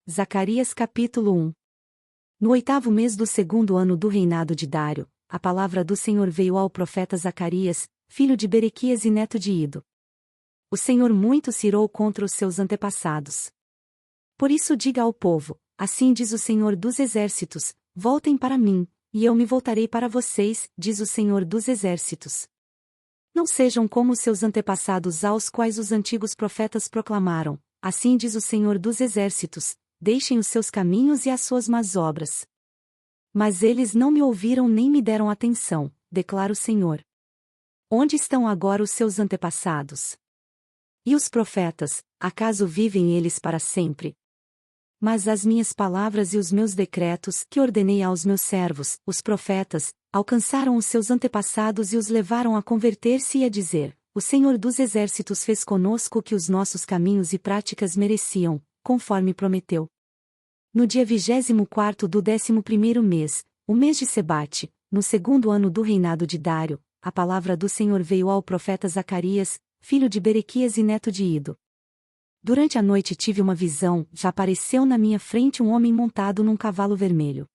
Zacarias capítulo 1. No 8º mês do 2º ano do reinado de Dário, a palavra do Senhor veio ao profeta Zacarias, filho de Berequias e neto de Ido. O Senhor muito se irou contra os seus antepassados. Por isso diga ao povo, assim diz o Senhor dos Exércitos, voltem para mim, e eu me voltarei para vocês, diz o Senhor dos Exércitos. Não sejam como os seus antepassados aos quais os antigos profetas proclamaram, assim diz o Senhor dos Exércitos, deixem os seus caminhos e as suas más obras. Mas eles não me ouviram nem me deram atenção, declara o Senhor. Onde estão agora os seus antepassados? E os profetas, acaso vivem eles para sempre? Mas as minhas palavras e os meus decretos que ordenei aos meus servos, os profetas, alcançaram os seus antepassados e os levaram a converter-se e a dizer, o Senhor dos Exércitos fez conosco o que os nossos caminhos e práticas mereciam, conforme prometeu. No dia 24º do 11º mês, o mês de Sebate, no 2º ano do reinado de Dário, a palavra do Senhor veio ao profeta Zacarias, filho de Berequias e neto de Ido. Durante a noite tive uma visão, já apareceu na minha frente um homem montado num cavalo vermelho.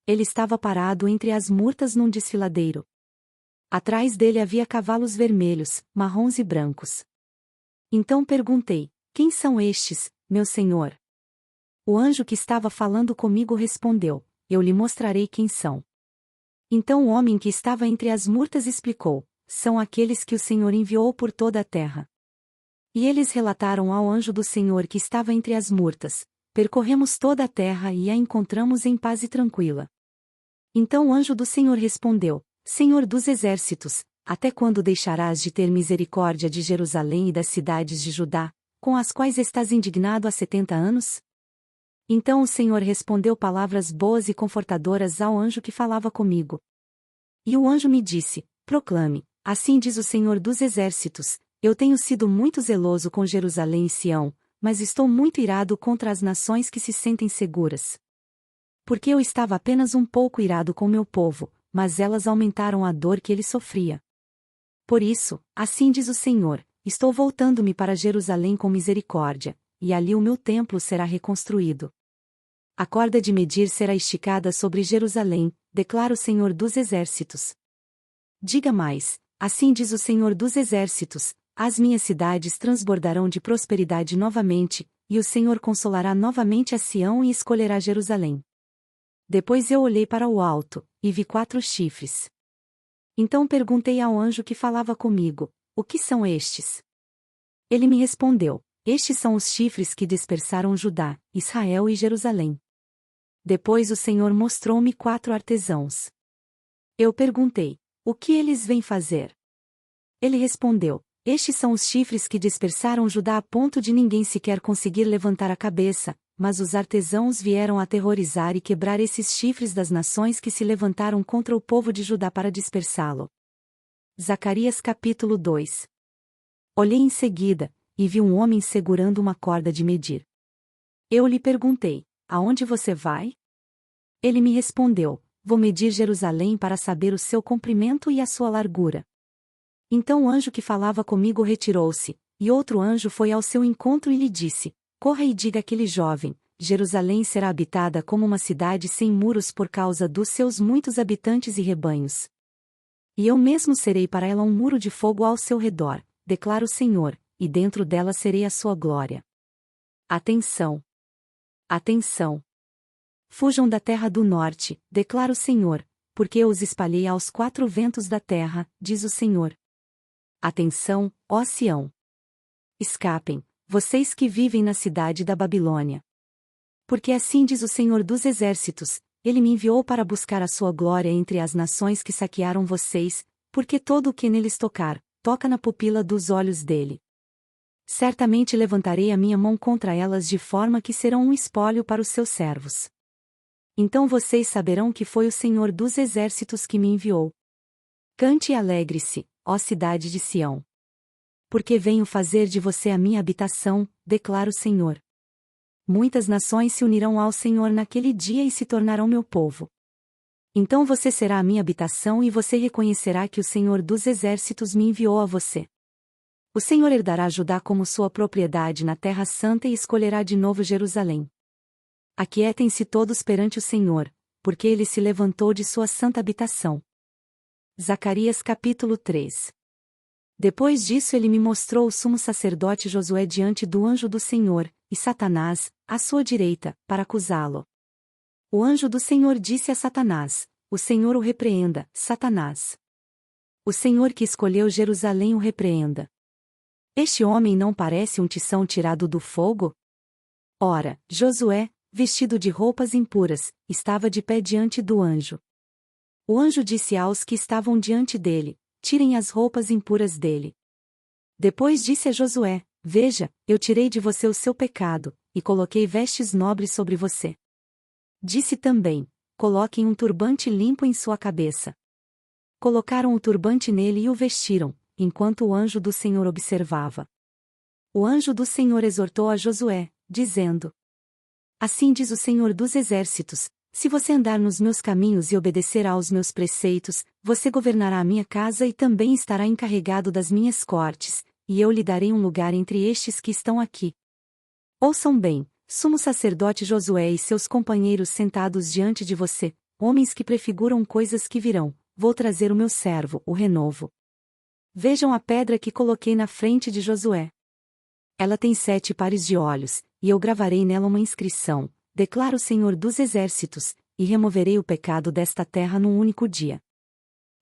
Ele estava parado entre as murtas num desfiladeiro. Atrás dele havia cavalos vermelhos, marrons e brancos. Então perguntei, quem são estes, meu senhor? O anjo que estava falando comigo respondeu, eu lhe mostrarei quem são. Então o homem que estava entre as murtas explicou, são aqueles que o Senhor enviou por toda a terra. E eles relataram ao anjo do Senhor que estava entre as murtas, percorremos toda a terra e a encontramos em paz e tranquila. Então o anjo do Senhor respondeu, Senhor dos Exércitos, até quando deixarás de ter misericórdia de Jerusalém e das cidades de Judá, com as quais estás indignado há 70 anos? Então o Senhor respondeu palavras boas e confortadoras ao anjo que falava comigo. E o anjo me disse, proclame, assim diz o Senhor dos Exércitos, eu tenho sido muito zeloso com Jerusalém e Sião, mas estou muito irado contra as nações que se sentem seguras. Porque eu estava apenas um pouco irado com meu povo, mas elas aumentaram a dor que ele sofria. Por isso, assim diz o Senhor, estou voltando-me para Jerusalém com misericórdia, e ali o meu templo será reconstruído. A corda de medir será esticada sobre Jerusalém, declara o Senhor dos Exércitos. Diga mais, assim diz o Senhor dos Exércitos, as minhas cidades transbordarão de prosperidade novamente, e o Senhor consolará novamente a Sião e escolherá Jerusalém. Depois eu olhei para o alto, e vi 4 chifres. Então perguntei ao anjo que falava comigo, o que são estes? Ele me respondeu, estes são os chifres que dispersaram Judá, Israel e Jerusalém. Depois o Senhor mostrou-me 4 artesãos. Eu perguntei, o que eles vêm fazer? Ele respondeu, estes são os chifres que dispersaram Judá a ponto de ninguém sequer conseguir levantar a cabeça, mas os artesãos vieram aterrorizar e quebrar esses chifres das nações que se levantaram contra o povo de Judá para dispersá-lo. Zacarias capítulo 2. Olhei em seguida, e vi um homem segurando uma corda de medir. Eu lhe perguntei, aonde você vai? Ele me respondeu, vou medir Jerusalém para saber o seu comprimento e a sua largura. Então o anjo que falava comigo retirou-se, e outro anjo foi ao seu encontro e lhe disse, corra e diga àquele jovem, Jerusalém será habitada como uma cidade sem muros por causa dos seus muitos habitantes e rebanhos. E eu mesmo serei para ela um muro de fogo ao seu redor, declara o Senhor, e dentro dela serei a sua glória. Atenção! Atenção! Fujam da terra do norte, declara o Senhor, porque eu os espalhei aos 4 ventos da terra, diz o Senhor. Atenção, ó Sião! Escapem, vocês que vivem na cidade da Babilônia. Porque assim diz o Senhor dos Exércitos, ele me enviou para buscar a sua glória entre as nações que saquearam vocês, porque todo o que neles tocar, toca na pupila dos olhos dele. Certamente levantarei a minha mão contra elas de forma que serão um espólio para os seus servos. Então vocês saberão que foi o Senhor dos Exércitos que me enviou. Cante e alegre-se, ó cidade de Sião. Porque venho fazer de você a minha habitação, declara o Senhor. Muitas nações se unirão ao Senhor naquele dia e se tornarão meu povo. Então você será a minha habitação e você reconhecerá que o Senhor dos Exércitos me enviou a você. O Senhor herdará Judá como sua propriedade na Terra Santa e escolherá de novo Jerusalém. Aquietem-se todos perante o Senhor, porque ele se levantou de sua santa habitação. Zacarias capítulo 3. Depois disso ele me mostrou o sumo sacerdote Josué diante do anjo do Senhor, e Satanás, à sua direita, para acusá-lo. O anjo do Senhor disse a Satanás: O Senhor o repreenda, Satanás. O Senhor que escolheu Jerusalém o repreenda. Este homem não parece um tição tirado do fogo? Ora, Josué, vestido de roupas impuras, estava de pé diante do anjo. O anjo disse aos que estavam diante dele: Tirem as roupas impuras dele. Depois disse a Josué: Veja, eu tirei de você o seu pecado, e coloquei vestes nobres sobre você. Disse também: Coloquem um turbante limpo em sua cabeça. Colocaram o turbante nele e o vestiram, enquanto o anjo do Senhor observava. O anjo do Senhor exortou a Josué, dizendo: Assim diz o Senhor dos Exércitos: Se você andar nos meus caminhos e obedecer aos meus preceitos, você governará a minha casa e também estará encarregado das minhas cortes, e eu lhe darei um lugar entre estes que estão aqui. Ouçam bem, sumo sacerdote Josué e seus companheiros sentados diante de você, homens que prefiguram coisas que virão, vou trazer o meu servo, o renovo. Vejam a pedra que coloquei na frente de Josué. Ela tem 7 pares de olhos, e eu gravarei nela uma inscrição, declara o Senhor dos Exércitos, e removerei o pecado desta terra num único dia.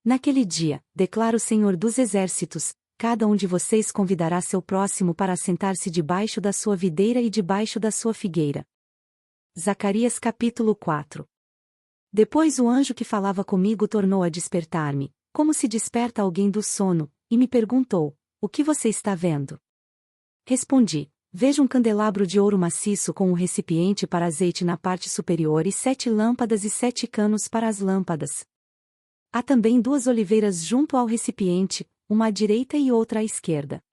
Naquele dia, declara o Senhor dos Exércitos, cada um de vocês convidará seu próximo para assentar-se debaixo da sua videira e debaixo da sua figueira. Zacarias capítulo 4. Depois o anjo que falava comigo tornou a despertar-me, como se desperta alguém do sono, e me perguntou: O que você está vendo? Respondi: Vejo um candelabro de ouro maciço com um recipiente para azeite na parte superior e 7 lâmpadas e 7 canos para as lâmpadas. Há também 2 oliveiras junto ao recipiente, uma à direita e outra à esquerda.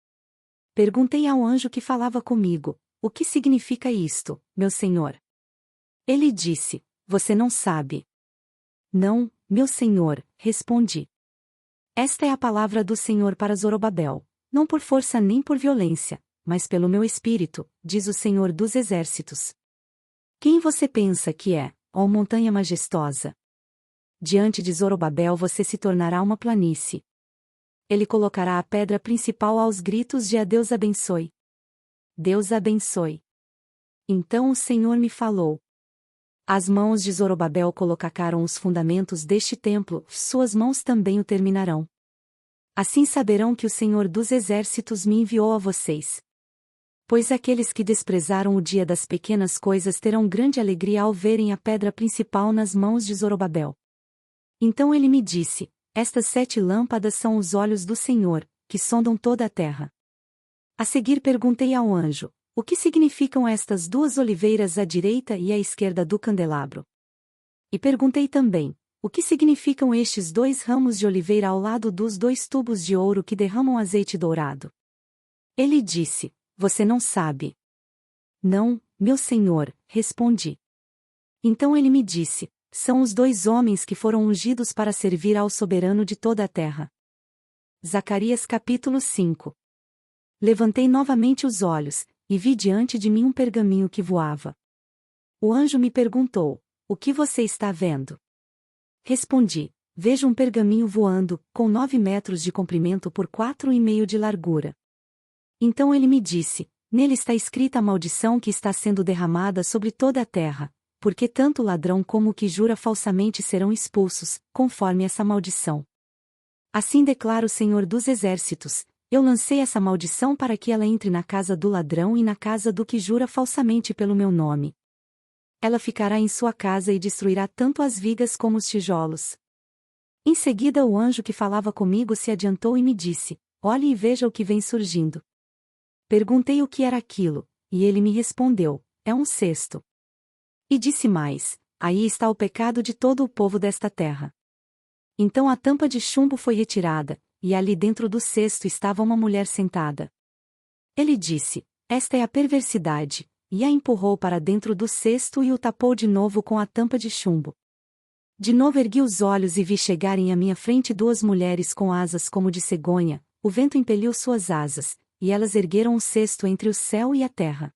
Perguntei ao anjo que falava comigo: O que significa isto, meu senhor? Ele disse: Você não sabe. Não, meu senhor, respondi. Esta é a palavra do Senhor para Zorobabel, não por força nem por violência, mas pelo meu espírito, diz o Senhor dos Exércitos. Quem você pensa que é, ó montanha majestosa? Diante de Zorobabel você se tornará uma planície. Ele colocará a pedra principal aos gritos de a Deus abençoe. Deus abençoe. Então o Senhor me falou. As mãos de Zorobabel colocaram os fundamentos deste templo, suas mãos também o terminarão. Assim saberão que o Senhor dos Exércitos me enviou a vocês. Pois aqueles que desprezaram o dia das pequenas coisas terão grande alegria ao verem a pedra principal nas mãos de Zorobabel. Então ele me disse: Estas 7 lâmpadas são os olhos do Senhor, que sondam toda a terra. A seguir perguntei ao anjo: O que significam estas 2 oliveiras à direita e à esquerda do candelabro? E perguntei também: O que significam estes 2 ramos de oliveira ao lado dos 2 tubos de ouro que derramam azeite dourado? Ele disse: Você não sabe. Não, meu senhor, respondi. Então ele me disse: São os 2 homens que foram ungidos para servir ao soberano de toda a terra. Zacarias capítulo 5. Levantei novamente os olhos, e vi diante de mim um pergaminho que voava. O anjo me perguntou: O que você está vendo? Respondi: Vejo um pergaminho voando, com 9 metros de comprimento por 4,5 de largura. Então ele me disse: Nele está escrita a maldição que está sendo derramada sobre toda a terra, porque tanto o ladrão como o que jura falsamente serão expulsos, conforme essa maldição. Assim declara o Senhor dos Exércitos: Eu lancei essa maldição para que ela entre na casa do ladrão e na casa do que jura falsamente pelo meu nome. Ela ficará em sua casa e destruirá tanto as vigas como os tijolos. Em seguida o anjo que falava comigo se adiantou e me disse: Olhe e veja o que vem surgindo. Perguntei o que era aquilo, e ele me respondeu: É um cesto. E disse mais: Aí está o pecado de todo o povo desta terra. Então a tampa de chumbo foi retirada, e ali dentro do cesto estava uma mulher sentada. Ele disse: Esta é a perversidade, e a empurrou para dentro do cesto e o tapou de novo com a tampa de chumbo. De novo ergui os olhos e vi chegarem à minha frente 2 mulheres com asas como de cegonha, o vento impeliu suas asas, e elas ergueram o cesto entre o céu e a terra.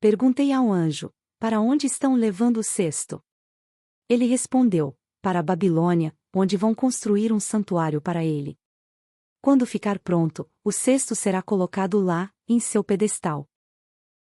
Perguntei ao anjo: para onde estão levando o cesto? Ele respondeu: para a Babilônia, onde vão construir um santuário para ele. Quando ficar pronto, o cesto será colocado lá, em seu pedestal.